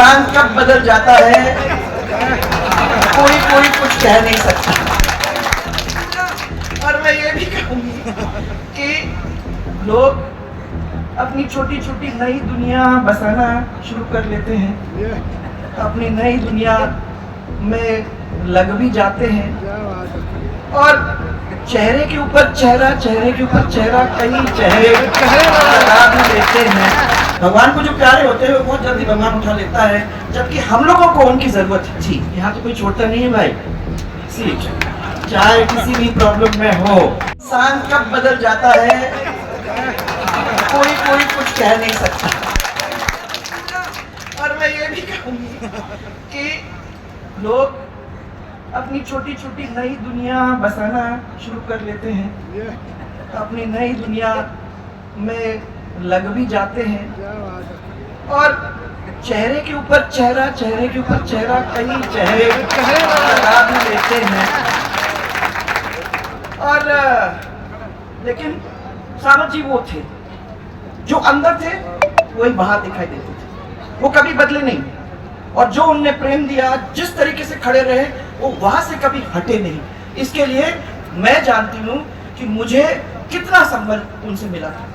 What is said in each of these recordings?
इंसान कब बदल जाता है कोई कोई कुछ कह नहीं सकता। और मैं ये भी कहूंगी कि लोग अपनी छोटी छोटी नई दुनिया बसाना शुरू कर लेते हैं, अपनी नई दुनिया में लग भी जाते हैं और चेहरे के ऊपर चेहरा, चेहरे के ऊपर चेहरा, कई चेहरे लगा भी लेते हैं। भगवान को जो प्यारे होते हैं वो बहुत जल्दी भगवान उठा लेता है, जबकि हम लोगों को उनकी जरूरत थी। यहाँ तो कोई छोड़ता नहीं है भाई, सीट चाहे किसी भी प्रॉब्लम में हो। इंसान कब बदल जाता है कोई कोई कुछ कह नहीं सकता। और मैं ये भी कहूंगी कि लोग अपनी छोटी छोटी नई दुनिया बसाना शुरू कर लेते हैं, अपनी नई दुनिया में लग भी जाते हैं और चेहरे के ऊपर चेहरा, चेहरे के ऊपर चेहरा, कई चेहरे लगा भी लेते हैं। और लेकिन सामत जी वो थे जो अंदर थे वही बाहर दिखाई देते थे, वो कभी बदले नहीं। और जो उनने प्रेम दिया, जिस तरीके से खड़े रहे, वो वहां से कभी हटे नहीं। इसके लिए मैं जानती हूँ कि मुझे कितना संबल उनसे मिला था।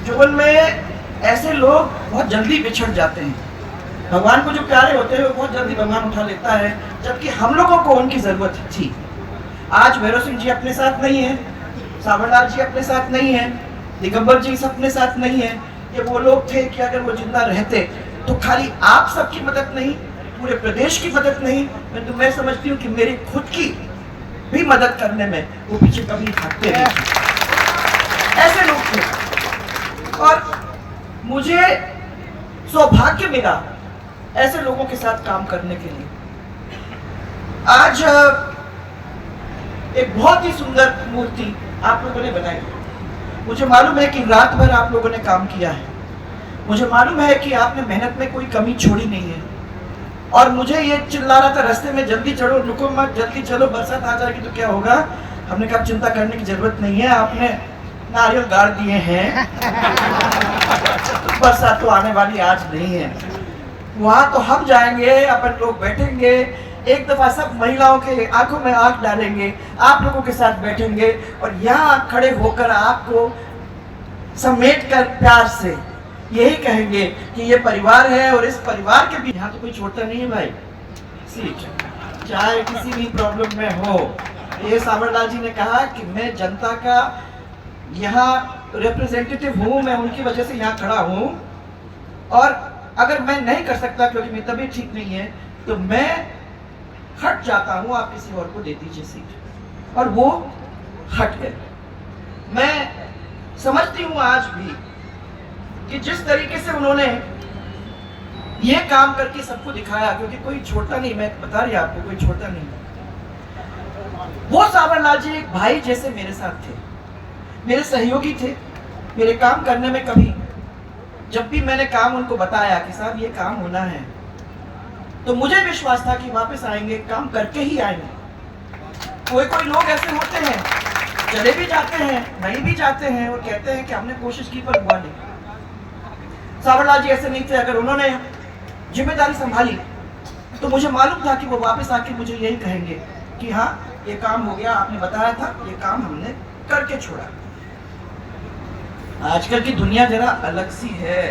जीवन में ऐसे लोग बहुत जल्दी बिछड़ जाते हैं। भगवान को जो प्यारे होते हैं वो बहुत जल्दी भगवान उठा लेता है, जबकि हम लोगों को उनकी जरूरत थी। आज भैरव सिंह जी अपने साथ नहीं है, सावरलाल जी अपने साथ नहीं है, दिगंबर जी अपने साथ नहीं है। ये वो लोग थे कि अगर वो जिंदा रहते तो खाली आप सबकी मदद नहीं, पूरे प्रदेश की मदद नहीं, मैं समझती हूँ कि मेरी खुद की भी मदद करने में वो पीछे कभी हटते नहीं। ऐसे लोग थे और मुझे सौभाग्य मिला ऐसे लोगों के साथ काम करने के लिए। आज एक बहुत ही सुंदर मूर्ति आप लोगों ने बनाई। मुझे मालूम है कि रात भर आप लोगों ने काम किया है, मुझे मालूम है कि आपने मेहनत में कोई कमी छोड़ी नहीं है। और मुझे ये चिल्ला रहा था रास्ते में, जल्दी चढ़ो, रुको मत, जल्दी चलो, बरसात आ जाएगी तो क्या होगा। हमने कहा चिंता करने की जरूरत नहीं है, आपने नारियल गाड़ दिए हैं बरसात तो आने वाली आज नहीं है। वहां तो हम जाएंगे, अपन लोग बैठेंगे, एक दफा सब महिलाओं के आंखों में आंख डालेंगे, आप लोगों के साथ बैठेंगे और यहाँ खड़े होकर आपको समेट कर प्यार से यही कहेंगे कि ये परिवार है और इस परिवार के भी। यहाँ तो कोई छोड़ता नहीं है भाई, सीट चाहे किसी भी प्रॉब्लम में हो। ये सावरलाल जी ने कहा कि मैं जनता का यहाँ रिप्रेजेंटेटिव हूँ, मैं उनकी वजह से यहाँ खड़ा हूँ और अगर मैं नहीं कर सकता क्योंकि मेरी तबीयत ठीक नहीं है तो मैं हट जाता हूँ, आप किसी और को दे दीजिए सीट। और वो हट गए। मैं समझती हूँ आज भी कि जिस तरीके से उन्होंने ये काम करके सबको दिखाया, क्योंकि कोई छोड़ता नहीं, मैं बता रही आपको, कोई छोड़ता नहीं। वो सावरलाल जी एक भाई जैसे मेरे साथ थे, मेरे सहयोगी थे। मेरे काम करने में कभी जब भी मैंने काम उनको बताया कि साहब ये काम होना है, तो मुझे विश्वास था कि वापस आएंगे, काम करके ही आएंगे। कोई कोई लोग ऐसे होते हैं, चले भी जाते हैं, नहीं भी जाते हैं और कहते हैं कि हमने कोशिश की पर हुआ नहीं। सावरलाल जी ऐसे नहीं थे। अगर उन्होंने जिम्मेदारी संभाली तो मुझे मालूम था कि वो वापस आके मुझे यही कहेंगे कि हाँ ये काम हो गया, आपने बताया था, ये काम हमने करके छोड़ा। आजकल की दुनिया जरा अलग सी है।